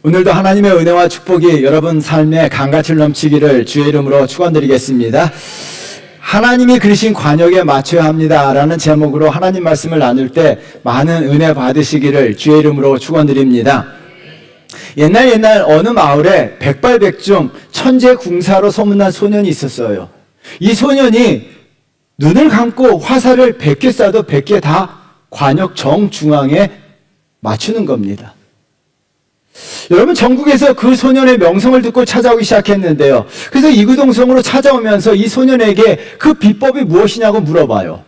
오늘도 하나님의 은혜와 축복이 여러분 삶에 강같이 넘치기를 주의 이름으로 축원드리겠습니다. 하나님이 그리신 관역에 맞춰야 합니다라는 제목으로 하나님 말씀을 나눌 때 많은 은혜 받으시기를 주의 이름으로 축원드립니다. 옛날 어느 마을에 백발백중 천재궁사로 소문난 소년이 있었어요. 이 소년이 눈을 감고 화살을 100개 쏴도 100개 다 관역 정중앙에 맞추는 겁니다. 여러분, 전국에서 그 소년의 명성을 듣고 찾아오기 시작했는데요. 그래서 이구동성으로 찾아오면서 이 소년에게 그 비법이 무엇이냐고 물어봐요.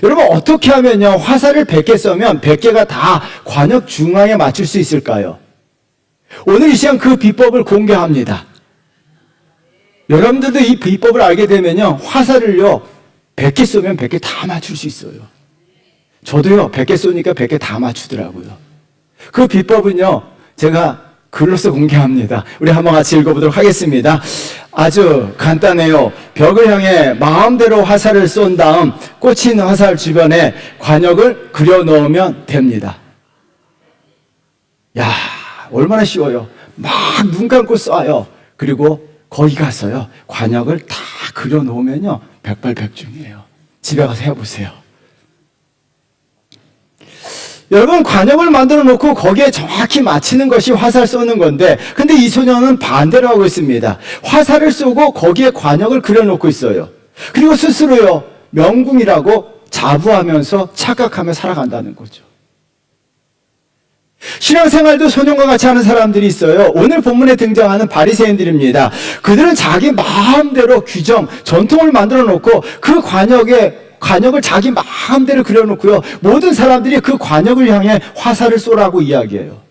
여러분, 어떻게 하면요 화살을 100개 쏘면 100개가 다 관역 중앙에 맞출 수 있을까요? 오늘 이 시간 그 비법을 공개합니다. 여러분들도 이 비법을 알게 되면요 화살을요 100개 쏘면 100개 다 맞출 수 있어요. 저도요 100개 쏘니까 100개 다 맞추더라고요. 그 비법은요 제가 글로써 공개합니다. 우리 한번 같이 읽어보도록 하겠습니다. 아주 간단해요. 벽을 향해 마음대로 화살을 쏜 다음 꽂힌 화살 주변에 관역을 그려 넣으면 됩니다. 야, 얼마나 쉬워요. 막 눈 감고 쏴요. 그리고 거기 가서요 관역을 다 그려 놓으면요 백발백중이에요. 집에 가서 해보세요. 여러분, 관역을 만들어 놓고 거기에 정확히 맞히는 것이 화살 쏘는 건데, 근데 이 소년은 반대로 하고 있습니다. 화살을 쏘고 거기에 관역을 그려 놓고 있어요. 그리고 스스로요 명궁이라고 자부하면서 착각하며 살아간다는 거죠. 신앙생활도 소년과 같이 하는 사람들이 있어요. 오늘 본문에 등장하는 바리새인들입니다. 그들은 자기 마음대로 규정, 전통을 만들어 놓고 그 관역을 자기 마음대로 그려놓고요 모든 사람들이 그 관역을 향해 화살을 쏘라고 이야기해요.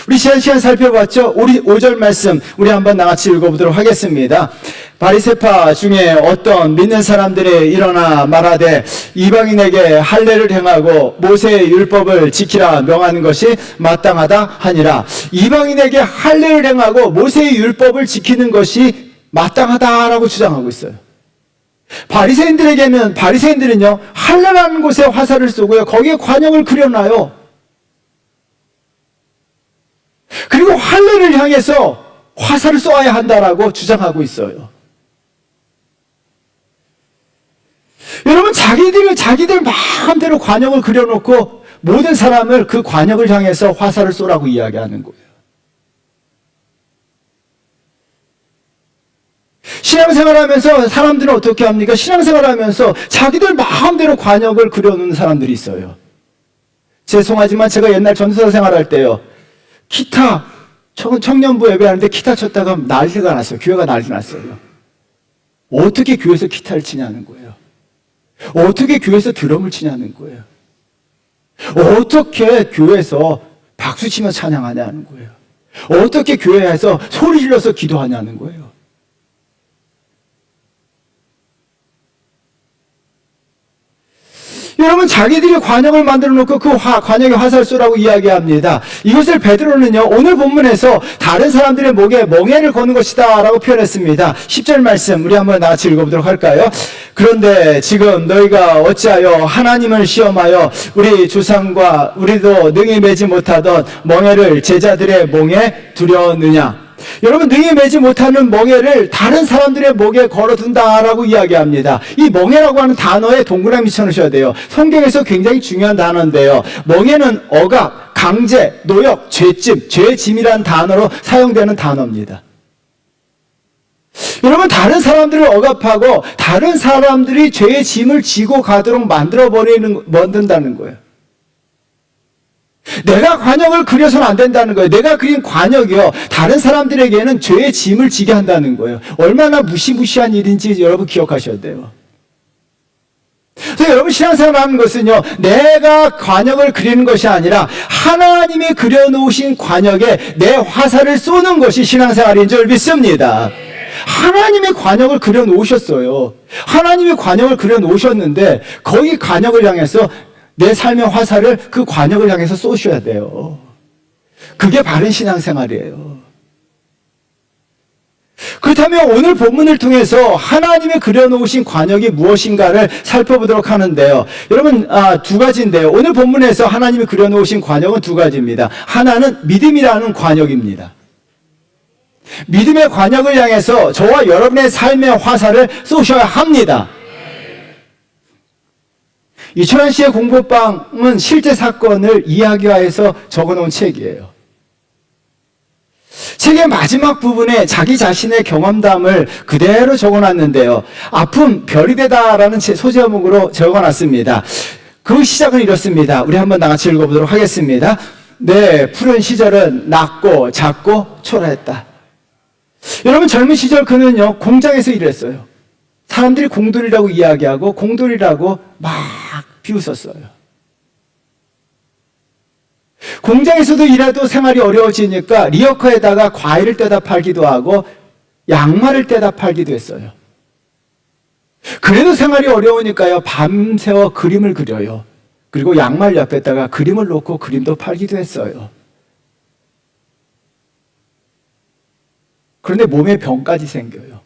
우리 지난 시간 살펴봤죠? 우리 5절 말씀 우리 한번 나같이 읽어보도록 하겠습니다. 바리새파 중에 어떤 믿는 사람들이 일어나 말하되 이방인에게 할례를 행하고 모세의 율법을 지키라 명하는 것이 마땅하다 하니라. 이방인에게 할례를 행하고 모세의 율법을 지키는 것이 마땅하다라고 주장하고 있어요. 바리새인들은요 할례라는 곳에 화살을 쏘고요 거기에 관역을 그려놔요. 그리고 할례를 향해서 화살을 쏘아야 한다라고 주장하고 있어요. 여러분, 자기들 마음대로 관역을 그려놓고 모든 사람을 그 관역을 향해서 화살을 쏘라고 이야기하는 거예요. 신앙생활하면서 사람들은 어떻게 합니까? 신앙생활하면서 자기들 마음대로 관역을 그려놓는 사람들이 있어요. 죄송하지만 제가 옛날 전도사 생활할 때요 기타 청년부 예배하는데 기타 쳤다가 난리가 났어요. 교회가 난리 났어요. 어떻게 교회에서 기타를 치냐는 거예요. 어떻게 교회에서 드럼을 치냐는 거예요. 어떻게 교회에서 박수 치며 찬양하냐는 거예요. 어떻게 교회에서 소리 질러서 기도하냐는 거예요. 여러분, 자기들이 관역을 만들어 놓고 그 관역에 화살 쏘라고 이야기합니다. 이것을 베드로는요 오늘 본문에서 다른 사람들의 목에 멍에를 거는 것이다 라고 표현했습니다. 10절 말씀 우리 한번 같이 읽어보도록 할까요? 그런데 지금 너희가 어찌하여 하나님을 시험하여 우리 조상과 우리도 능히 매지 못하던 멍에를 제자들의 목에 두려느냐. 여러분, 능히 매지 못하는 멍에를 다른 사람들의 목에 걸어둔다라고 이야기합니다. 이 멍에라고 하는 단어에 동그라미 쳐놓으셔야 돼요. 성경에서 굉장히 중요한 단어인데요. 멍에는 억압, 강제, 노역, 죄짐이라는 단어로 사용되는 단어입니다. 여러분, 다른 사람들을 억압하고 다른 사람들이 죄의 짐을 지고 가도록 만든다는 거예요. 내가 관역을 그려서는 안 된다는 거예요. 내가 그린 관역이요 다른 사람들에게는 죄의 짐을 지게 한다는 거예요. 얼마나 무시무시한 일인지 여러분 기억하셔야 돼요. 그래서 여러분, 신앙생활을 하는 것은요 내가 관역을 그리는 것이 아니라 하나님이 그려놓으신 관역에 내 화살을 쏘는 것이 신앙생활인 줄 믿습니다. 하나님의 관역을 그려놓으셨어요. 하나님의 관역을 그려놓으셨는데 거기 관역을 향해서 내 삶의 화살을 그 관역을 향해서 쏘셔야 돼요. 그게 바른 신앙생활이에요. 그렇다면 오늘 본문을 통해서 하나님이 그려놓으신 관역이 무엇인가를 살펴보도록 하는데요. 여러분, 두 가지인데요. 오늘 본문에서 하나님이 그려놓으신 관역은 두 가지입니다. 하나는 믿음이라는 관역입니다. 믿음의 관역을 향해서 저와 여러분의 삶의 화살을 쏘셔야 합니다. 이철환 씨의 공부방은 실제 사건을 이야기화해서 적어놓은 책이에요. 책의 마지막 부분에 자기 자신의 경험담을 그대로 적어놨는데요. 아픔, 별이 되다라는 소제목으로 적어놨습니다. 그 시작은 이렇습니다. 우리 한번 나같이 읽어보도록 하겠습니다. 내 푸른 시절은 낮고 작고 초라했다. 여러분, 젊은 시절 그는요, 공장에서 일했어요. 사람들이 공돌이라고 이야기하고 공돌이라고 막 비웃었어요. 공장에서도 일해도 생활이 어려워지니까 리어커에다가 과일을 떼다 팔기도 하고 양말을 떼다 팔기도 했어요. 그래도 생활이 어려우니까요, 밤새워 그림을 그려요. 그리고 양말 옆에다가 그림을 놓고 그림도 팔기도 했어요. 그런데 몸에 병까지 생겨요.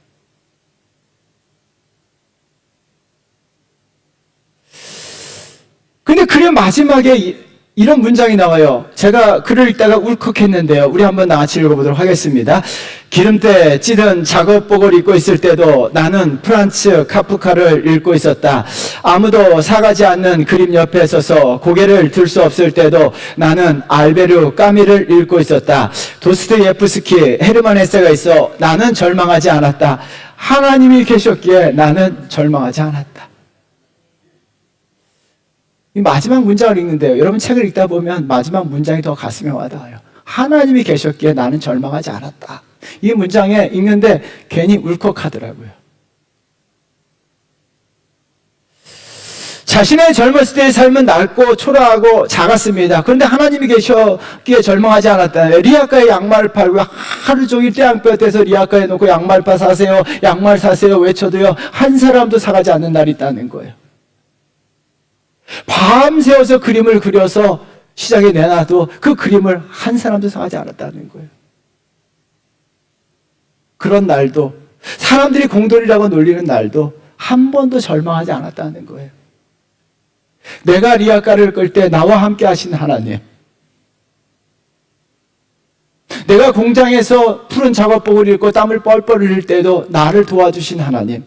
근데 그림 마지막에 이런 문장이 나와요. 제가 글을 읽다가 울컥했는데요. 우리 한번 같이 읽어보도록 하겠습니다. 기름때 찌든 작업복을 입고 있을 때도 나는 프란츠 카프카를 읽고 있었다. 아무도 사가지 않는 그림 옆에 서서 고개를 들 수 없을 때도 나는 알베르 까미를 읽고 있었다. 도스토예프스키, 헤르만 헤세가 있어 나는 절망하지 않았다. 하나님이 계셨기에 나는 절망하지 않았다. 이 마지막 문장을 읽는데요. 여러분, 책을 읽다 보면 마지막 문장이 더 가슴에 와닿아요. 하나님이 계셨기에 나는 절망하지 않았다. 이 문장에 읽는데 괜히 울컥하더라고요. 자신의 젊었을 때의 삶은 낮고 초라하고 작았습니다. 그런데 하나님이 계셨기에 절망하지 않았다. 리아카에 양말을 팔고 하루 종일 떼양볕에서 리아카에 놓고 양말파 사세요, 양말 사세요 외쳐도요, 한 사람도 사가지 않는 날이 있다는 거예요. 밤새워서 그림을 그려서 시장에 내놔도 그 그림을 한 사람도 사가지 않았다는 거예요. 그런 날도, 사람들이 공돌이라고 놀리는 날도 한 번도 절망하지 않았다는 거예요. 내가 리아카를 끌 때 나와 함께 하신 하나님, 내가 공장에서 푸른 작업복을 입고 땀을 뻘뻘 흘릴 때도 나를 도와주신 하나님,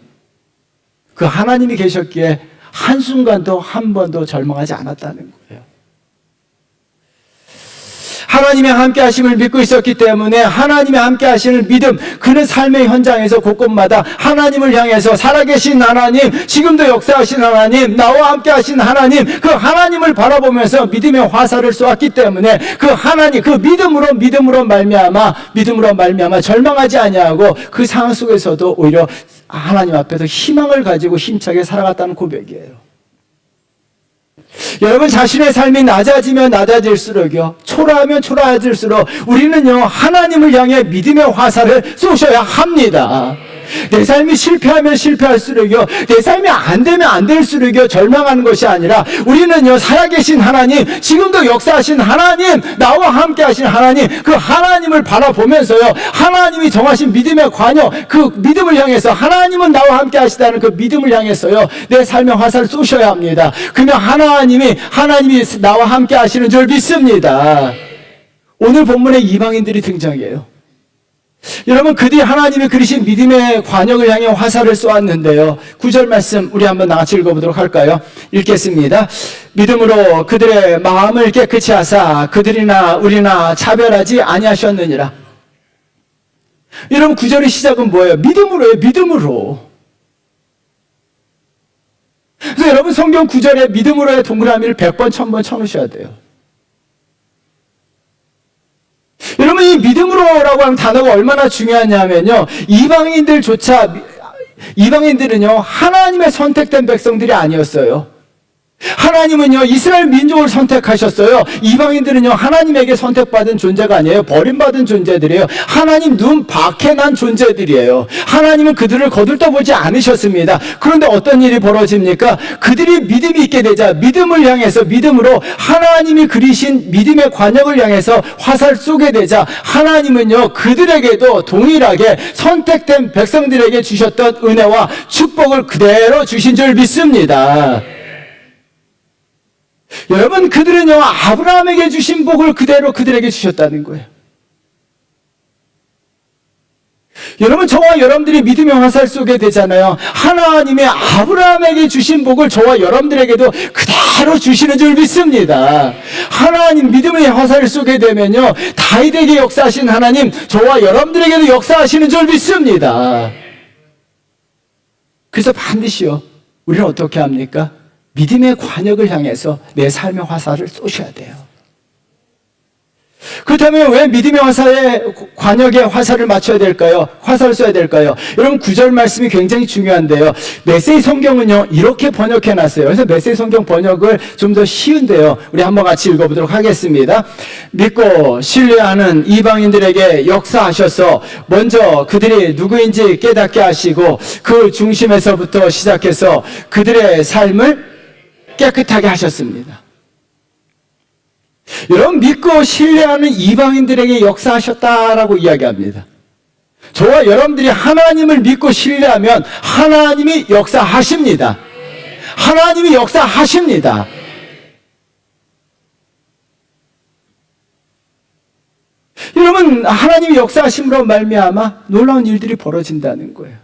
그 하나님이 계셨기에 한순간도 한 번도 절망하지 않았다는 거예요. 하나님의 함께 하심을 믿고 있었기 때문에 하나님의 함께 하시는 믿음, 그는 삶의 현장에서 곳곳마다 하나님을 향해서 살아계신 하나님, 지금도 역사하신 하나님, 나와 함께 하신 하나님, 그 하나님을 바라보면서 믿음의 화살을 쏘았기 때문에 그 하나님, 그 믿음으로 말미암아 절망하지 아니하고 그 상황 속에서도 오히려 하나님 앞에서 희망을 가지고 힘차게 살아갔다는 고백이에요. 여러분, 자신의 삶이 낮아지면 낮아질수록요, 초라하면 초라해질수록 우리는요, 하나님을 향해 믿음의 화살을 쏘셔야 합니다. 내 삶이 실패하면 실패할수록요, 내 삶이 안 되면 안 될수록요, 절망하는 것이 아니라 우리는요, 살아계신 하나님, 지금도 역사하신 하나님, 나와 함께 하신 하나님, 그 하나님을 바라보면서요, 하나님이 정하신 믿음의 관역, 그 믿음을 향해서 하나님은 나와 함께 하시다는 그 믿음을 향해서요, 내 삶의 화살을 쏘셔야 합니다. 그러면 하나님이 나와 함께 하시는 줄 믿습니다. 오늘 본문에 이방인들이 등장해요. 여러분, 그들이 하나님이 그리신 믿음의 관역을 향해 화살을 쏘았는데요. 9절 말씀 우리 한번 같이 읽어보도록 할까요? 읽겠습니다. 믿음으로 그들의 마음을 깨끗이 하사 그들이나 우리나 차별하지 아니하셨느니라. 여러분, 9절의 시작은 뭐예요? 믿음으로예요. 믿음으로. 그래서 여러분, 성경 9절에 믿음으로의 동그라미를 100번, 1000번 쳐놓으셔야 돼요. 여러분, 이 믿음으로라고 하는 단어가 얼마나 중요하냐면요, 이방인들은요, 하나님의 선택된 백성들이 아니었어요. 하나님은요, 이스라엘 민족을 선택하셨어요. 이방인들은요, 하나님에게 선택받은 존재가 아니에요. 버림받은 존재들이에요. 하나님 눈 밖에 난 존재들이에요. 하나님은 그들을 거들떠보지 않으셨습니다. 그런데 어떤 일이 벌어집니까? 그들이 믿음이 있게 되자, 믿음을 향해서, 믿음으로 하나님이 그리신 믿음의 관역을 향해서 화살 쏘게 되자, 하나님은요, 그들에게도 동일하게 선택된 백성들에게 주셨던 은혜와 축복을 그대로 주신 줄 믿습니다. 여러분, 그들은요, 아브라함에게 주신 복을 그대로 그들에게 주셨다는 거예요. 여러분, 저와 여러분들이 믿음의 화살 쏘게 되잖아요. 하나님의 아브라함에게 주신 복을 저와 여러분들에게도 그대로 주시는 줄 믿습니다. 하나님 믿음의 화살을 쏘게 되면요, 다윗에게 역사하신 하나님, 저와 여러분들에게도 역사하시는 줄 믿습니다. 그래서 반드시요, 우리는 어떻게 합니까? 믿음의 관역을 향해서 내 삶의 화살을 쏘셔야 돼요. 그렇다면 왜 믿음의 관역에 화살을 맞춰야 될까요? 화살을 쏘야 될까요? 여러분, 9절 말씀이 굉장히 중요한데요. 메시지 성경은요, 이렇게 번역해 놨어요. 그래서 메시지 성경 번역을 좀 더 쉬운데요, 우리 한번 같이 읽어보도록 하겠습니다. 믿고 신뢰하는 이방인들에게 역사하셔서 먼저 그들이 누구인지 깨닫게 하시고, 그 중심에서부터 시작해서 그들의 삶을 깨끗하게 하셨습니다. 여러분, 믿고 신뢰하는 이방인들에게 역사하셨다라고 이야기합니다. 저와 여러분들이 하나님을 믿고 신뢰하면 하나님이 역사하십니다. 하나님이 역사하십니다. 여러분, 하나님이 역사하심으로 말미암아 놀라운 일들이 벌어진다는 거예요.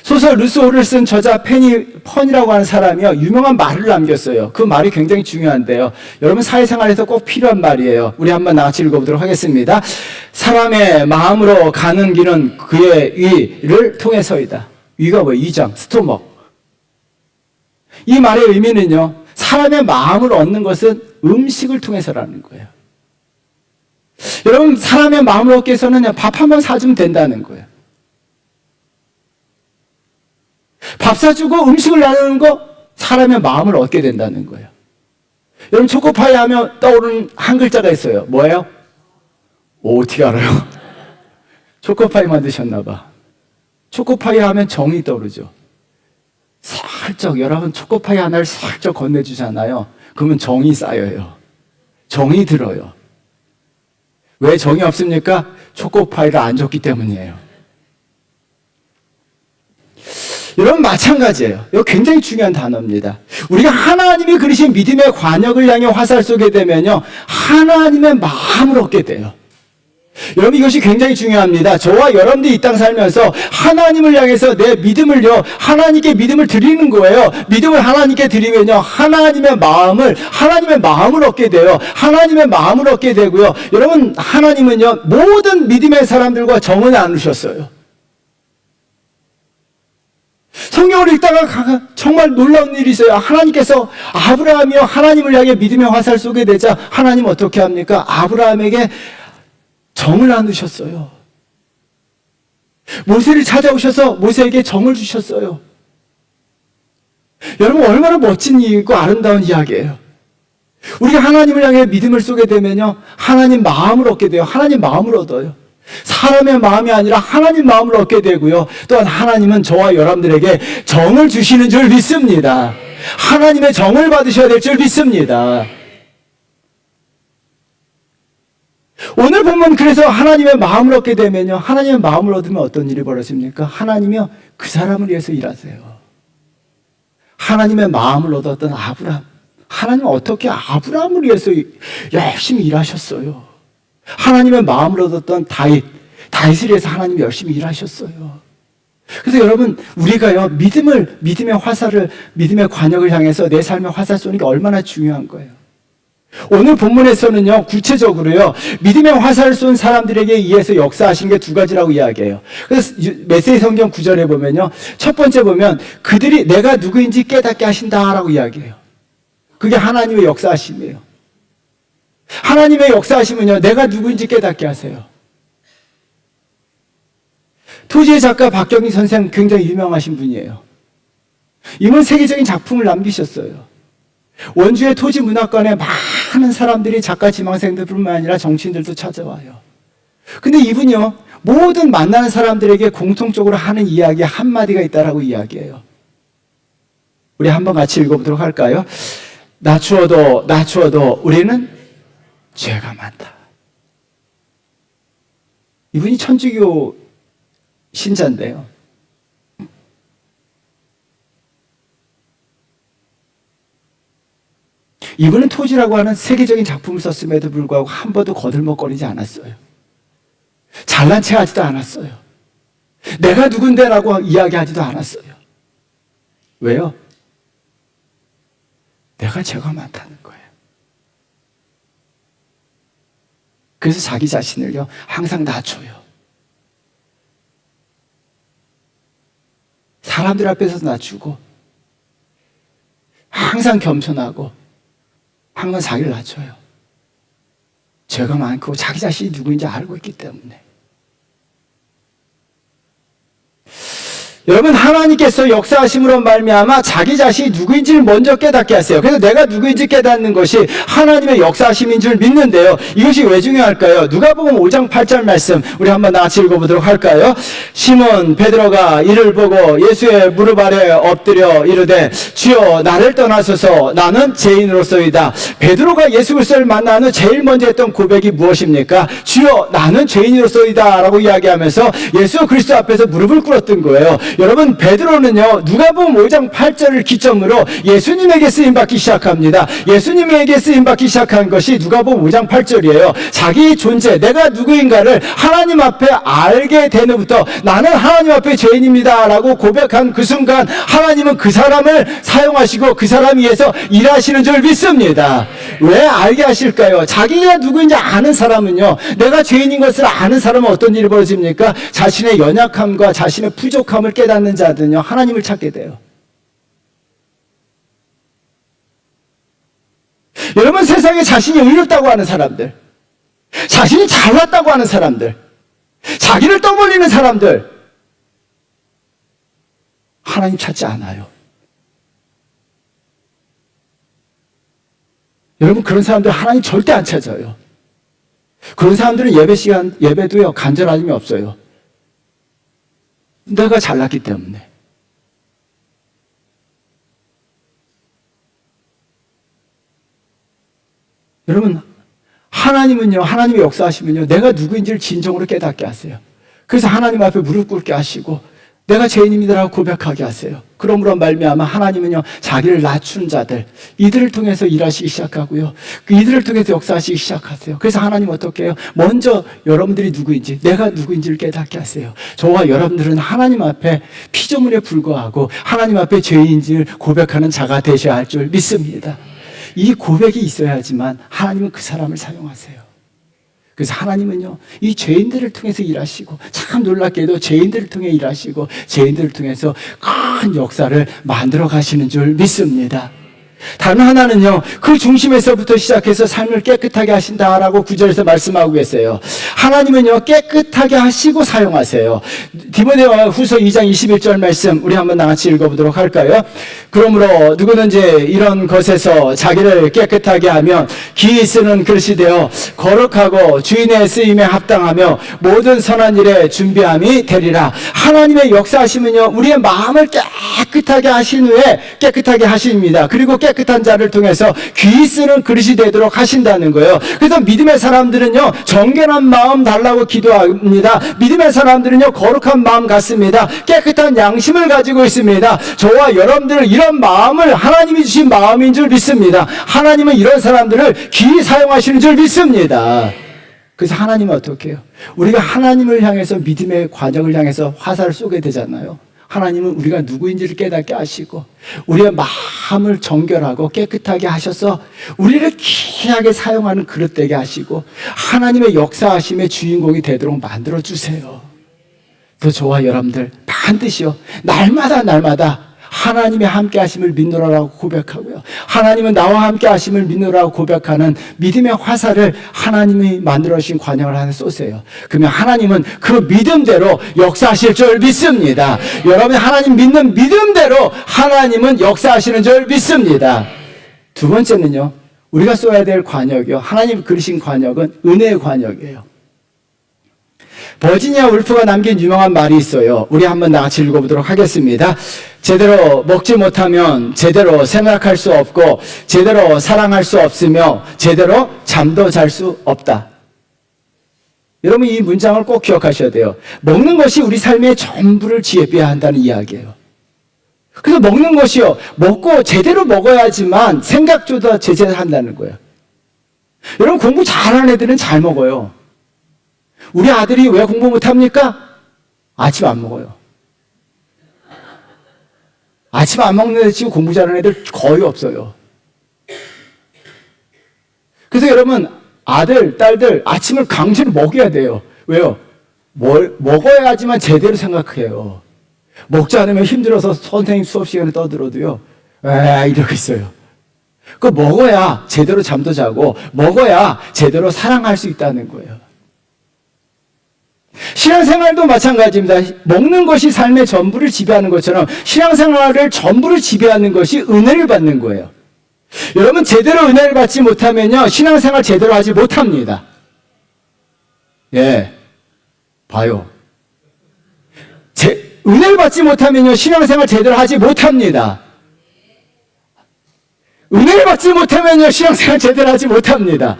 소설 루소를 쓴 저자 펀이라고 하는 사람이요, 유명한 말을 남겼어요. 그 말이 굉장히 중요한데요, 여러분, 사회생활에서 꼭 필요한 말이에요. 우리 한번 나같이 읽어보도록 하겠습니다. 사람의 마음으로 가는 길은 그의 위를 통해서이다. 위가 뭐예요? 위장, 스토먹. 이 말의 의미는요, 사람의 마음을 얻는 것은 음식을 통해서라는 거예요. 여러분, 사람의 마음을 얻기 위해서는 밥 한 번 사주면 된다는 거예요. 밥 사주고 음식을 나누는 거, 사람의 마음을 얻게 된다는 거예요. 여러분, 초코파이 하면 떠오르는 한 글자가 있어요. 뭐예요? 어떻게 알아요? 초코파이 만드셨나 봐. 초코파이 하면 정이 떠오르죠. 살짝, 여러분, 초코파이 하나를 살짝 건네주잖아요. 그러면 정이 쌓여요. 정이 들어요. 왜 정이 없습니까? 초코파이를 안 줬기 때문이에요. 여러분, 마찬가지예요. 이거 굉장히 중요한 단어입니다. 우리가 하나님이 그리신 믿음의 관역을 향해 화살 쏘게 되면요, 하나님의 마음을 얻게 돼요. 여러분, 이것이 굉장히 중요합니다. 저와 여러분들이 이 땅 살면서 하나님을 향해서 내 믿음을요, 하나님께 믿음을 드리는 거예요. 믿음을 하나님께 드리면요, 하나님의 마음을 얻게 돼요. 하나님의 마음을 얻게 되고요. 여러분, 하나님은요, 모든 믿음의 사람들과 정을 나누셨어요. 성경을 읽다가 정말 놀라운 일이 있어요. 하나님께서 아브라함이요, 하나님을 향해 믿음의 화살 쏘게 되자 하나님 어떻게 합니까? 아브라함에게 정을 나누셨어요. 모세를 찾아오셔서 모세에게 정을 주셨어요. 여러분, 얼마나 멋진 일이고 아름다운 이야기예요. 우리가 하나님을 향해 믿음을 쏘게 되면요, 하나님 마음을 얻게 돼요. 하나님 마음을 얻어요. 사람의 마음이 아니라 하나님 마음을 얻게 되고요. 또한 하나님은 저와 여러분들에게 정을 주시는 줄 믿습니다. 하나님의 정을 받으셔야 될 줄 믿습니다. 오늘 보면 그래서 하나님의 마음을 얻게 되면요, 하나님의 마음을 얻으면 어떤 일이 벌어집니까? 하나님이요, 그 사람을 위해서 일하세요. 하나님의 마음을 얻었던 아브라함, 하나님은 어떻게 아브라함을 위해서 열심히 일하셨어요. 하나님의 마음을 얻었던 다윗을 위해서 하나님이 열심히 일하셨어요. 그래서 여러분, 우리가요, 믿음의 화살을, 믿음의 관역을 향해서 내 삶의 화살 쏘는 게 얼마나 중요한 거예요. 오늘 본문에서는요, 구체적으로요, 믿음의 화살을 쏜 사람들에게 의해서 역사하신 게 두 가지라고 이야기해요. 그래서 메시지 성경 9절에 보면요, 첫 번째 보면 그들이 내가 누구인지 깨닫게 하신다라고 이야기해요. 그게 하나님의 역사하심이에요. 하나님의 역사하심은요, 내가 누구인지 깨닫게 하세요. 토지의 작가 박경희 선생, 굉장히 유명하신 분이에요. 이분 세계적인 작품을 남기셨어요. 원주의 토지 문학관에 많은 사람들이 작가 지망생들뿐만 아니라 정치인들도 찾아와요. 근데 이분이요, 모든 만나는 사람들에게 공통적으로 하는 이야기 한마디가 있다라고 이야기해요. 우리 한번 같이 읽어보도록 할까요? 나 추워도 우리는 죄가 많다. 이분이 천주교 신자인데요. 이분은 토지라고 하는 세계적인 작품을 썼음에도 불구하고 한 번도 거들먹거리지 않았어요. 잘난 체 하지도 않았어요. 내가 누군데라고 이야기하지도 않았어요. 왜요? 내가 죄가 많다는 거예요. 그래서 자기 자신을요, 항상 낮춰요. 사람들 앞에서 낮추고, 항상 겸손하고, 항상 자기를 낮춰요. 죄가 많고 자기 자신이 누구인지 알고 있기 때문에. 여러분, 하나님께서 역사하심으로 말미암아 자기 자신이 누구인지를 먼저 깨닫게 하세요. 그래서 내가 누구인지 깨닫는 것이 하나님의 역사하심인 줄 믿는데요. 이것이 왜 중요할까요? 누가복음 5장 8절 말씀 우리 한번 같이 읽어보도록 할까요? 시몬 베드로가 이를 보고 예수의 무릎 아래 엎드려 이르되 주여 나를 떠나소서 나는 죄인으로소이다. 베드로가 예수 그리스도를 만난 후 제일 먼저 했던 고백이 무엇입니까? 주여 나는 죄인으로소이다 라고 이야기하면서 예수 그리스도 앞에서 무릎을 꿇었던 거예요. 여러분, 베드로는요, 누가복음 5장 8절을 기점으로 예수님에게 쓰임받기 시작합니다. 예수님에게 쓰임받기 시작한 것이 누가복음 5장 8절이에요. 자기 존재, 내가 누구인가를 하나님 앞에 알게 된 후부터 나는 하나님 앞에 죄인입니다 라고 고백한 그 순간 하나님은 그 사람을 사용하시고 그 사람 위해서 일하시는 줄 믿습니다. 왜 알게 하실까요? 자기가 누구인지 아는 사람은요, 내가 죄인인 것을 아는 사람은 어떤 일이 벌어집니까? 자신의 연약함과 자신의 부족함을 깨닫는 자들은요, 하나님을 찾게 돼요. 여러분, 세상에 자신이 의롭다고 하는 사람들, 자신이 잘났다고 하는 사람들, 자기를 떠벌리는 사람들, 하나님 찾지 않아요. 여러분, 그런 사람들 하나님 절대 안 찾아요. 그런 사람들은 예배도요, 간절함이 없어요. 내가 잘났기 때문에. 여러분, 하나님은요, 하나님의 역사하시면요, 내가 누구인지를 진정으로 깨닫게 하세요. 그래서 하나님 앞에 무릎 꿇게 하시고 내가 죄인입니다라고 고백하게 하세요. 그러므로 말미암아 하나님은요, 자기를 낮춘 자들, 이들을 통해서 일하시기 시작하고요, 이들을 통해서 역사하시기 시작하세요. 그래서 하나님 어떻게 해요? 먼저 여러분들이 누구인지, 내가 누구인지를 깨닫게 하세요. 저와 여러분들은 하나님 앞에 피조물에 불과하고 하나님 앞에 죄인인지를 고백하는 자가 되셔야 할 줄 믿습니다. 이 고백이 있어야지만 하나님은 그 사람을 사용하세요. 그래서 하나님은요, 이 죄인들을 통해서 일하시고, 참 놀랍게도 죄인들을 통해 일하시고, 죄인들을 통해서 큰 역사를 만들어 가시는 줄 믿습니다. 다른 하나는요, 그 중심에서부터 시작해서 삶을 깨끗하게 하신다라고 9절에서 말씀하고 계세요. 하나님은요, 깨끗하게 하시고 사용하세요. 디모데 후서 2장 21절 말씀 우리 한번 같이 읽어보도록 할까요? 그러므로 누구든지 이런 것에서 자기를 깨끗하게 하면 기이 쓰는 그릇이 되어 거룩하고 주인의 쓰임에 합당하며 모든 선한 일에 준비함이 되리라. 하나님의 역사하시면요, 우리의 마음을 깨끗하게 하신 후에 깨끗하게 하십니다. 그리고 깨끗한 자를 통해서 귀 쓰는 그릇이 되도록 하신다는 거예요. 그래서 믿음의 사람들은요, 정결한 마음 달라고 기도합니다. 믿음의 사람들은요, 거룩한 마음 갖습니다. 깨끗한 양심을 가지고 있습니다. 저와 여러분들은 이런 마음을 하나님이 주신 마음인 줄 믿습니다. 하나님은 이런 사람들을 귀히 사용하시는 줄 믿습니다. 그래서 하나님은 어떻게 해요? 우리가 하나님을 향해서 믿음의 과정을 향해서 화살을 쏘게 되잖아요. 하나님은 우리가 누구인지를 깨닫게 하시고 우리의 마음을 정결하고 깨끗하게 하셔서 우리를 귀하게 사용하는 그릇 되게 하시고 하나님의 역사하심의 주인공이 되도록 만들어주세요. 또 저와 여러분들 반드시요, 날마다 하나님의 함께 하심을 믿노라라고 고백하고요. 하나님은 나와 함께 하심을 믿노라고 고백하는 믿음의 화살을 하나님이 만들어 주신 관역을 하나 쏘세요. 그러면 하나님은 그 믿음대로 역사하실 줄 믿습니다. 여러분, 하나님 믿는 믿음대로 하나님은 역사하시는 줄 믿습니다. 두 번째는요, 우리가 쏘아야 될 관역이요, 하나님 그리신 관역은 은혜의 관역이에요. 버지니아 울프가 남긴 유명한 말이 있어요. 우리 한번 나같이 읽어보도록 하겠습니다. 제대로 먹지 못하면 제대로 생각할 수 없고, 제대로 사랑할 수 없으며, 제대로 잠도 잘 수 없다. 여러분, 이 문장을 꼭 기억하셔야 돼요. 먹는 것이 우리 삶의 전부를 지배해야 한다는 이야기예요. 그래서 먹는 것이요, 먹고 제대로 먹어야지만 생각조차 제재한다는 거예요. 여러분, 공부 잘하는 애들은 잘 먹어요. 우리 아들이 왜 공부 못합니까? 아침 안 먹어요. 아침 안 먹는 애 치고 공부 잘하는 애들 거의 없어요. 그래서 여러분, 아들, 딸들 아침을 강제로 먹여야 돼요. 왜요? 먹어야지만 제대로 생각해요. 먹지 않으면 힘들어서 선생님 수업 시간에 떠들어도요, 이러고 있어요. 그거 먹어야 제대로 잠도 자고, 먹어야 제대로 사랑할 수 있다는 거예요. 신앙생활도 마찬가지입니다. 먹는 것이 삶의 전부를 지배하는 것처럼 신앙생활을 전부를 지배하는 것이 은혜를 받는 거예요. 여러분, 제대로 은혜를 받지 못하면요, 신앙생활 제대로 하지 못합니다. 예, 봐요. 은혜를 받지 못하면요, 신앙생활 제대로 하지 못합니다. 은혜를 받지 못하면요, 신앙생활 제대로 하지 못합니다.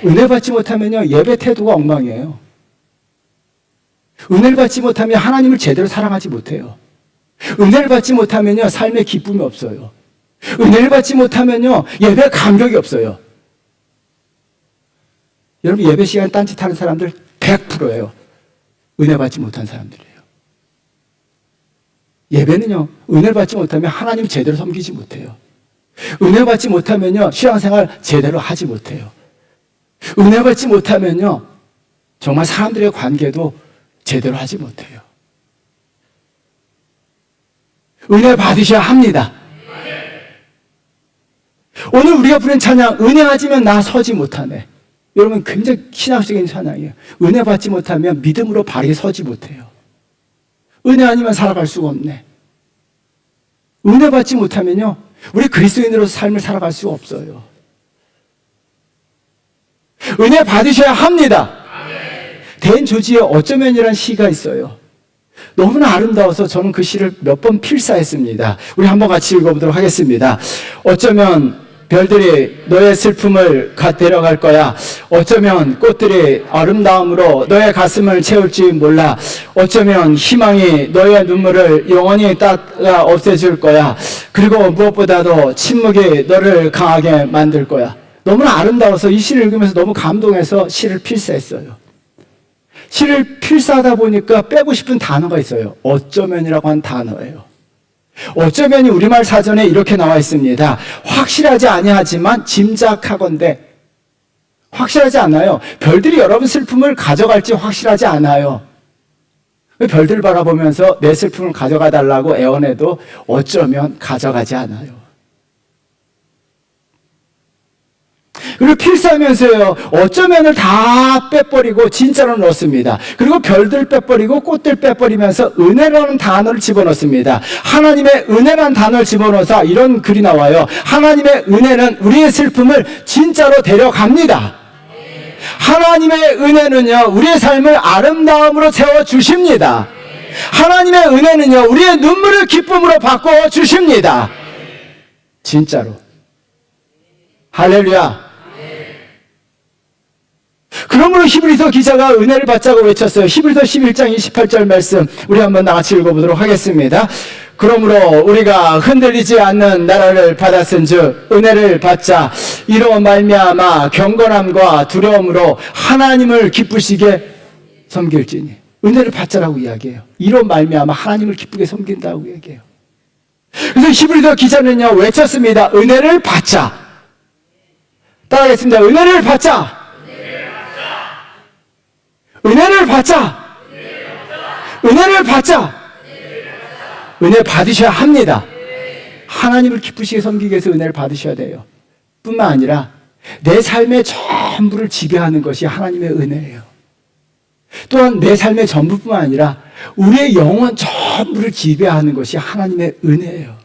은혜 받지 못하면요, 예배 태도가 엉망이에요. 은혜를 받지 못하면 하나님을 제대로 사랑하지 못해요. 은혜를 받지 못하면요, 삶에 기쁨이 없어요. 은혜를 받지 못하면요, 예배에 감격이 없어요. 여러분, 예배 시간에 딴짓하는 사람들 100%예요. 은혜 받지 못한 사람들이에요. 예배는요, 은혜를 받지 못하면 하나님 제대로 섬기지 못해요. 은혜 받지 못하면요, 신앙생활 제대로 하지 못해요. 은혜 받지 못하면요, 정말 사람들의 관계도 제대로 하지 못해요. 은혜 받으셔야 합니다. 오늘 우리가 부른 찬양, 은혜하지면 나 서지 못하네. 여러분, 굉장히 신학적인 찬양이에요. 은혜 받지 못하면 믿음으로 발이 서지 못해요. 은혜 아니면 살아갈 수가 없네. 은혜 받지 못하면요, 우리 그리스도인으로서 삶을 살아갈 수가 없어요. 은혜 받으셔야 합니다. 대인 조지의 어쩌면이라는 시가 있어요. 너무나 아름다워서 저는 그 시를 몇 번 필사했습니다. 우리 한번 같이 읽어보도록 하겠습니다. 어쩌면 별들이 너의 슬픔을 데려갈 거야. 어쩌면 꽃들이 아름다움으로 너의 가슴을 채울지 몰라. 어쩌면 희망이 너의 눈물을 영원히 닦아 없애줄 거야. 그리고 무엇보다도 침묵이 너를 강하게 만들 거야. 너무나 아름다워서 이 시를 읽으면서 너무 감동해서 시를 필사했어요. 시를 필사하다 보니까 빼고 싶은 단어가 있어요. 어쩌면이라고 한 단어예요. 어쩌면이 우리말 사전에 이렇게 나와 있습니다. 확실하지 아니하지만 짐작하건대. 확실하지 않아요. 별들이 여러분 슬픔을 가져갈지 확실하지 않아요. 별들을 바라보면서 내 슬픔을 가져가 달라고 애원해도 어쩌면 가져가지 않아요. 그리고 필사하면서요, 어쩌면을 다 빼버리고 진짜로 넣습니다. 그리고 별들 빼버리고 꽃들 빼버리면서 은혜라는 단어를 집어넣습니다. 하나님의 은혜라는 단어를 집어넣어서 이런 글이 나와요. 하나님의 은혜는 우리의 슬픔을 진짜로 데려갑니다. 하나님의 은혜는요, 우리의 삶을 아름다움으로 채워주십니다. 하나님의 은혜는요, 우리의 눈물을 기쁨으로 바꿔주십니다. 진짜로. 할렐루야. 그러므로 히브리서 기자가 은혜를 받자고 외쳤어요. 히브리서 11장 28절 말씀 우리 한번 나같이 읽어보도록 하겠습니다. 그러므로 우리가 흔들리지 않는 나라를 받았은즉 은혜를 받자. 이로 말미암아 경건함과 두려움으로 하나님을 기쁘시게 섬길지니. 은혜를 받자라고 이야기해요. 이로 말미암아 하나님을 기쁘게 섬긴다고 얘기해요. 그래서 히브리서 기자는요, 외쳤습니다. 은혜를 받자. 따라하겠습니다. 은혜를 받자. 은혜를 받자. 은혜를 받자. 은혜 받으셔야 합니다. 하나님을 기쁘시게 섬기기 위해서 은혜를 받으셔야 돼요. 뿐만 아니라 내 삶의 전부를 지배하는 것이 하나님의 은혜예요. 또한 내 삶의 전부뿐만 아니라 우리의 영혼 전부를 지배하는 것이 하나님의 은혜예요.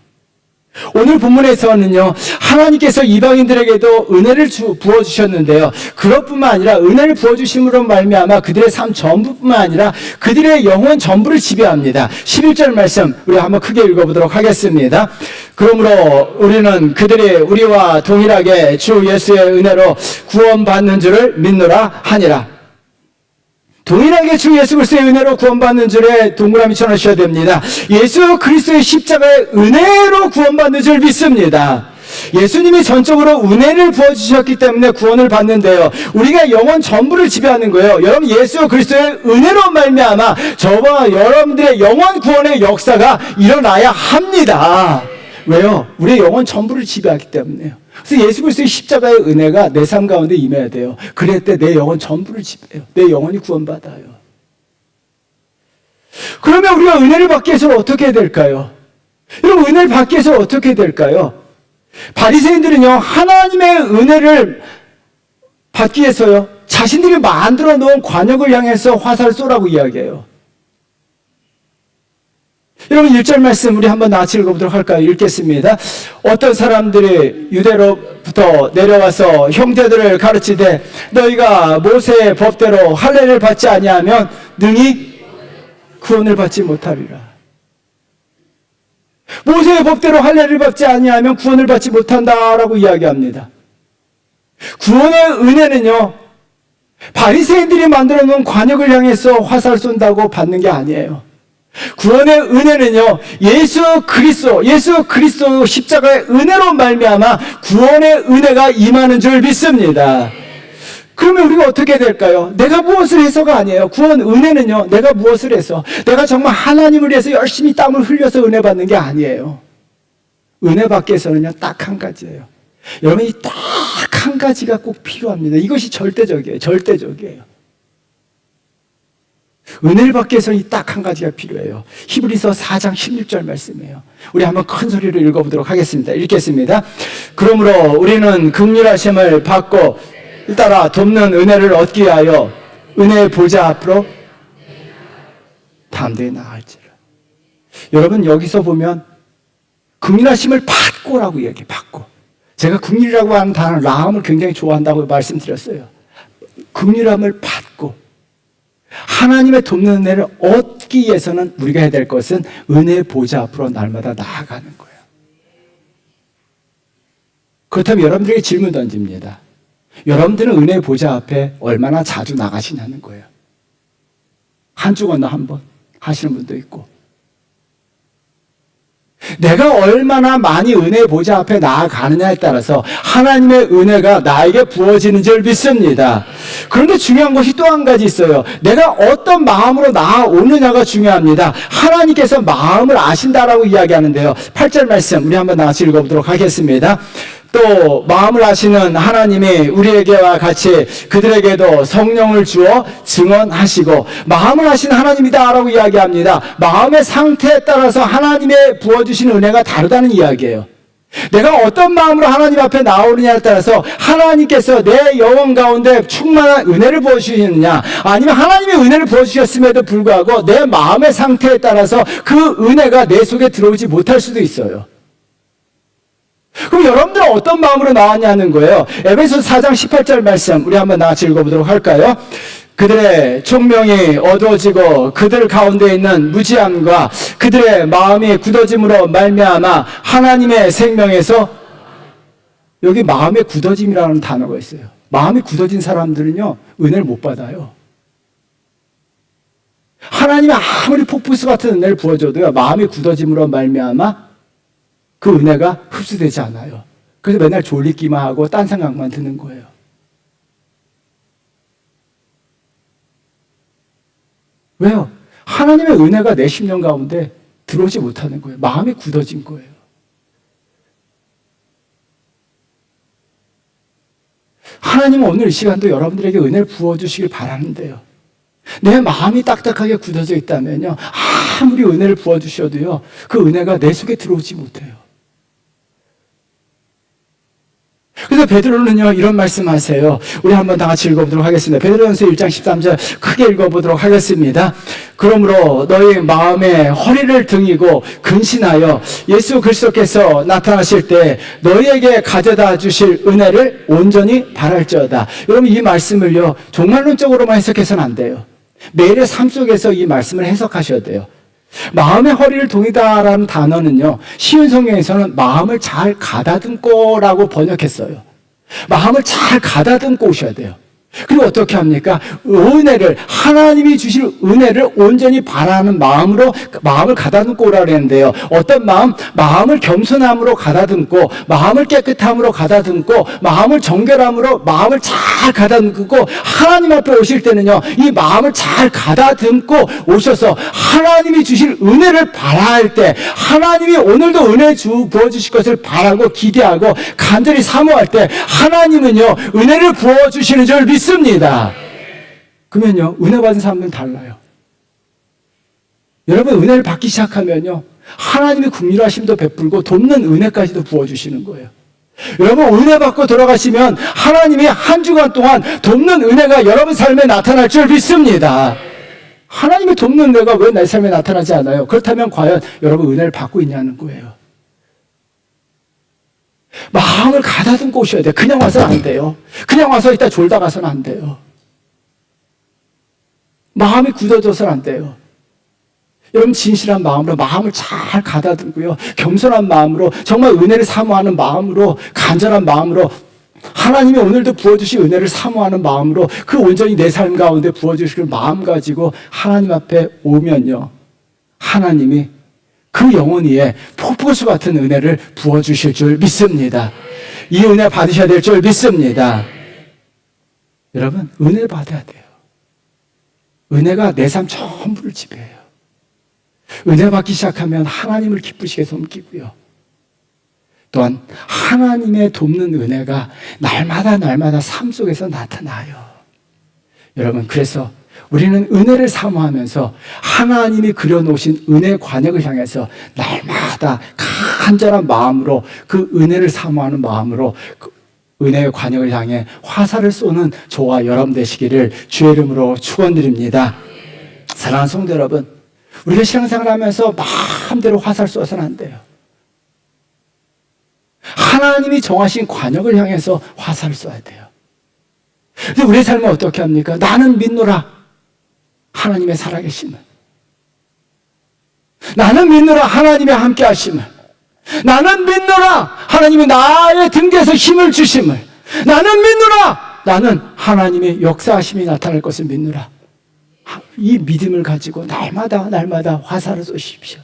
오늘 본문에서는요, 하나님께서 이방인들에게도 은혜를 부어주셨는데요. 그것뿐만 아니라 은혜를 부어주심으로 말미암아 그들의 삶 전부뿐만 아니라 그들의 영혼 전부를 지배합니다. 11절 말씀 우리 한번 크게 읽어보도록 하겠습니다. 그러므로 우리는 그들이 우리와 동일하게 주 예수의 은혜로 구원받는 줄을 믿노라 하니라. 동일하게 주 예수 그리스도의 은혜로 구원받는 줄에 동그라미 쳐놓으셔야 됩니다. 예수 그리스도의 십자가의 은혜로 구원받는 줄 믿습니다. 예수님이 전적으로 은혜를 부어주셨기 때문에 구원을 받는데요. 우리가 영혼 전부를 지배하는 거예요. 여러분, 예수 그리스도의 은혜로 말미암아 저와 여러분들의 영혼 구원의 역사가 일어나야 합니다. 왜요? 우리의 영혼 전부를 지배하기 때문에요. 그래서 예수 그리스도의 십자가의 은혜가 내 삶 가운데 임해야 돼요. 그럴 때 내 영혼 전부를 지배해요. 내 영혼이 구원받아요. 그러면 우리가 은혜를 받기 위해서 어떻게 해야 될까요? 여러분, 은혜를 받기 위해서 어떻게 해야 될까요? 바리새인들은요, 하나님의 은혜를 받기 위해서요, 자신들이 만들어 놓은 관역을 향해서 화살을 쏘라고 이야기해요. 여러분, 1절 말씀 우리 한번 같이 읽어보도록 할까요? 읽겠습니다. 어떤 사람들이 유대로부터 내려와서 형제들을 가르치되 너희가 모세의 법대로 할례를 받지 아니하면 능히 구원을 받지 못하리라. 모세의 법대로 할례를 받지 아니하면 구원을 받지 못한다라고 이야기합니다. 구원의 은혜는요, 바리새인들이 만들어 놓은 관역을 향해서 화살을 쏜다고 받는 게 아니에요. 구원의 은혜는요, 예수 그리스도 십자가의 은혜로 말미암아 구원의 은혜가 임하는 줄 믿습니다. 그러면 우리가 어떻게 해야 될까요? 내가 무엇을 해서가 아니에요. 구원 은혜는요, 내가 무엇을 해서, 내가 정말 하나님을 위해서 열심히 땀을 흘려서 은혜 받는 게 아니에요. 은혜 받기 위해서는요, 딱 한 가지예요. 여러분, 이 딱 한 가지가 꼭 필요합니다. 이것이 절대적이에요. 은혜를 받기 위해서는 이 딱 한 가지가 필요해요. 히브리서 4장 16절 말씀이에요. 우리 한번 큰 소리로 읽어보도록 하겠습니다. 읽겠습니다. 그러므로 우리는 긍휼하심을 받고 따라 돕는 은혜를 얻기 위하여 은혜의 보좌 앞으로 담대히 나아갈지라. 여러분, 여기서 보면 긍휼하심을 받고라고 이야기해요. 받고. 제가 긍휼이라고 하는 단어 라함을 굉장히 좋아한다고 말씀드렸어요. 긍휼함을 받고 하나님의 돕는 은혜를 얻기 위해서는 우리가 해야 될 것은 은혜의 보좌 앞으로 날마다 나아가는 거예요. 그렇다면 여러분들에게 질문 던집니다. 여러분들은 은혜의 보좌 앞에 얼마나 자주 나가시냐는 거예요. 한 주 건너 한 번 하시는 분도 있고, 내가 얼마나 많이 은혜의 보좌 앞에 나아가느냐에 따라서 하나님의 은혜가 나에게 부어지는 줄 믿습니다. 그런데 중요한 것이 또 한 가지 있어요. 내가 어떤 마음으로 나아오느냐가 중요합니다. 하나님께서 마음을 아신다라고 이야기하는데요. 8절 말씀 우리 한번 같이 읽어보도록 하겠습니다. 또 마음을 아시는 하나님이 우리에게와 같이 그들에게도 성령을 주어 증언하시고, 마음을 아시는 하나님이다라고 이야기합니다. 마음의 상태에 따라서 하나님의 부어주신 은혜가 다르다는 이야기예요. 내가 어떤 마음으로 하나님 앞에 나오느냐에 따라서 하나님께서 내 영혼 가운데 충만한 은혜를 부어주시느냐, 아니면 하나님의 은혜를 부어주셨음에도 불구하고 내 마음의 상태에 따라서 그 은혜가 내 속에 들어오지 못할 수도 있어요. 그럼 여러분들은 어떤 마음으로 나왔냐는 거예요. 에베소서 4장 18절 말씀 우리 한번 같이 읽어보도록 할까요? 그들의 총명이 어두워지고 그들 가운데 있는 무지함과 그들의 마음이 굳어짐으로 말미암아 하나님의 생명에서, 여기 마음의 굳어짐이라는 단어가 있어요. 마음이 굳어진 사람들은요, 은혜를 못 받아요. 하나님이 아무리 폭포수 같은 은혜를 부어줘도요, 마음이 굳어짐으로 말미암아 그 은혜가 흡수되지 않아요. 그래서 맨날 졸리기만 하고 딴 생각만 드는 거예요. 왜요? 하나님의 은혜가 내 심령 가운데 들어오지 못하는 거예요. 마음이 굳어진 거예요. 하나님은 오늘 이 시간도 여러분들에게 은혜를 부어주시길 바라는데요, 내 마음이 딱딱하게 굳어져 있다면요, 아무리 은혜를 부어주셔도요, 그 은혜가 내 속에 들어오지 못해요. 그래서 베드로는요 이런 말씀하세요. 우리 한번 다 같이 읽어보도록 하겠습니다. 베드로전서 1장 13절 크게 읽어보도록 하겠습니다. 그러므로 너희 마음에 허리를 등이고 근신하여 예수 그리스도께서 나타나실 때 너희에게 가져다 주실 은혜를 온전히 바랄지어다. 여러분 이 말씀을요 종말론적으로만 해석해서는 안 돼요. 매일의 삶 속에서 이 말씀을 해석하셔야 돼요. 마음의 허리를 동이다라는 단어는요 쉬운 성경에서는 마음을 잘 가다듬고라고 번역했어요. 마음을 잘 가다듬고 오셔야 돼요. 그리고 어떻게 합니까? 은혜를, 하나님이 주실 은혜를 온전히 바라는 마음으로 마음을 가다듬고 오라 그랬는데요. 어떤 마음? 마음을 겸손함으로 가다듬고, 마음을 깨끗함으로 가다듬고, 마음을 정결함으로 마음을 잘 가다듬고, 하나님 앞에 오실 때는요, 이 마음을 잘 가다듬고 오셔서 하나님이 주실 은혜를 바라할 때, 하나님이 오늘도 은혜 부어주실 것을 바라고 기대하고 간절히 사모할 때, 하나님은요, 은혜를 부어주시는 줄 믿습니다. 그러면요 은혜 받은 사람들은 달라요. 여러분 은혜를 받기 시작하면요 하나님이 긍휼하심도 베풀고 돕는 은혜까지도 부어주시는 거예요. 여러분 은혜 받고 돌아가시면 하나님이 한 주간 동안 돕는 은혜가 여러분 삶에 나타날 줄 믿습니다. 하나님의 돕는 은혜가 왜 내 삶에 나타나지 않아요? 그렇다면 과연 여러분 은혜를 받고 있냐는 거예요. 마음을 가다듬고 오셔야 돼요. 그냥 와서는 안 돼요. 그냥 와서 이따 졸다 가서는 안 돼요. 마음이 굳어져서는 안 돼요. 여러분 진실한 마음으로 마음을 잘 가다듬고요. 겸손한 마음으로 정말 은혜를 사모하는 마음으로 간절한 마음으로 하나님이 오늘도 부어주신 은혜를 사모하는 마음으로 그 온전히 내 삶 가운데 부어주실 마음 가지고 하나님 앞에 오면요. 하나님이 그 영혼 위에 폭포수 같은 은혜를 부어주실 줄 믿습니다. 이 은혜 받으셔야 될 줄 믿습니다. 여러분 은혜를 받아야 돼요. 은혜가 내 삶 전부를 지배해요. 은혜 받기 시작하면 하나님을 기쁘시게 섬기고요. 또한 하나님의 돕는 은혜가 날마다 삶 속에서 나타나요. 여러분 그래서 우리는 은혜를 사모하면서 하나님이 그려놓으신 은혜의 관역을 향해서 날마다 간절한 마음으로 그 은혜를 사모하는 마음으로 그 은혜의 관역을 향해 화살을 쏘는 저와 여러분 되시기를 주의 이름으로 축원드립니다. 사랑하는 성도 여러분, 우리가 신앙생활을 하면서 마음대로 화살 쏘서는 안 돼요. 하나님이 정하신 관역을 향해서 화살을 쏘아야 돼요. 근데 우리의 삶은 어떻게 합니까? 나는 믿노라 하나님의 살아계심을, 나는 믿노라 하나님의 함께 하심을, 나는 믿노라 하나님이 나의 등에서 힘을 주심을, 나는 믿노라 나는 하나님의 역사하심이 나타날 것을 믿노라. 이 믿음을 가지고 날마다 화살을 쏘십시오.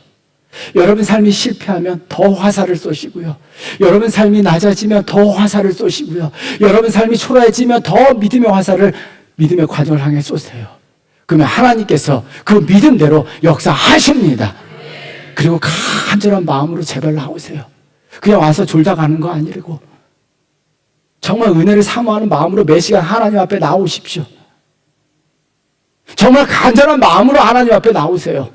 여러분 삶이 실패하면 더 화살을 쏘시고요. 여러분 삶이 낮아지면 더 화살을 쏘시고요. 여러분 삶이 초라해지면 더 믿음의 화살을 믿음의 관역을 향해 쏘세요. 그러면 하나님께서 그 믿음대로 역사하십니다. 그리고 간절한 마음으로 제발 나오세요. 그냥 와서 졸다 가는 거 아니고 정말 은혜를 사모하는 마음으로 매 시간 하나님 앞에 나오십시오. 정말 간절한 마음으로 하나님 앞에 나오세요.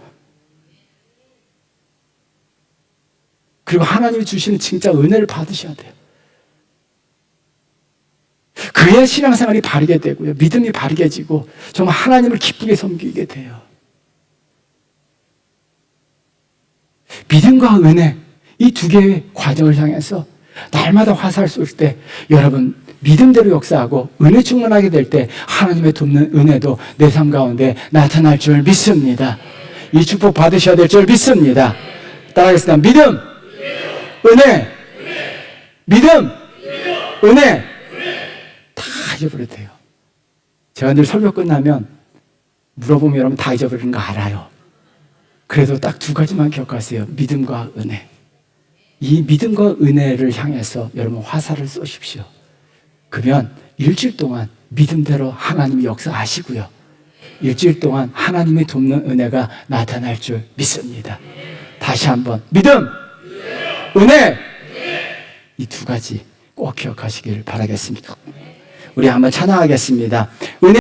그리고 하나님이 주시는 진짜 은혜를 받으셔야 돼요. 그래야 신앙생활이 바르게 되고요. 믿음이 바르게 지고 정말 하나님을 기쁘게 섬기게 돼요. 믿음과 은혜, 이 두 개의 과정을 향해서 날마다 화살 쏠 때 여러분 믿음대로 역사하고 은혜 충만하게 될 때 하나님의 돕는 은혜도 내 삶 가운데 나타날 줄 믿습니다. 이 축복 받으셔야 될 줄 믿습니다. 따라하겠습니다. 믿음, 은혜, 믿음, 은혜. 다 잊어버려도 돼요. 제가 늘 설교 끝나면 물어보면 여러분 다 잊어버리는 거 알아요. 그래도 딱 두 가지만 기억하세요. 믿음과 은혜. 이 믿음과 은혜를 향해서 여러분 화살을 쏘십시오. 그러면 일주일 동안 믿음대로 하나님이 역사하시고요. 일주일 동안 하나님의 돕는 은혜가 나타날 줄 믿습니다. 다시 한번 믿음, 은혜, 이 두 가지 꼭 기억하시길 바라겠습니다. 우리 한번 찬양하겠습니다. 은혜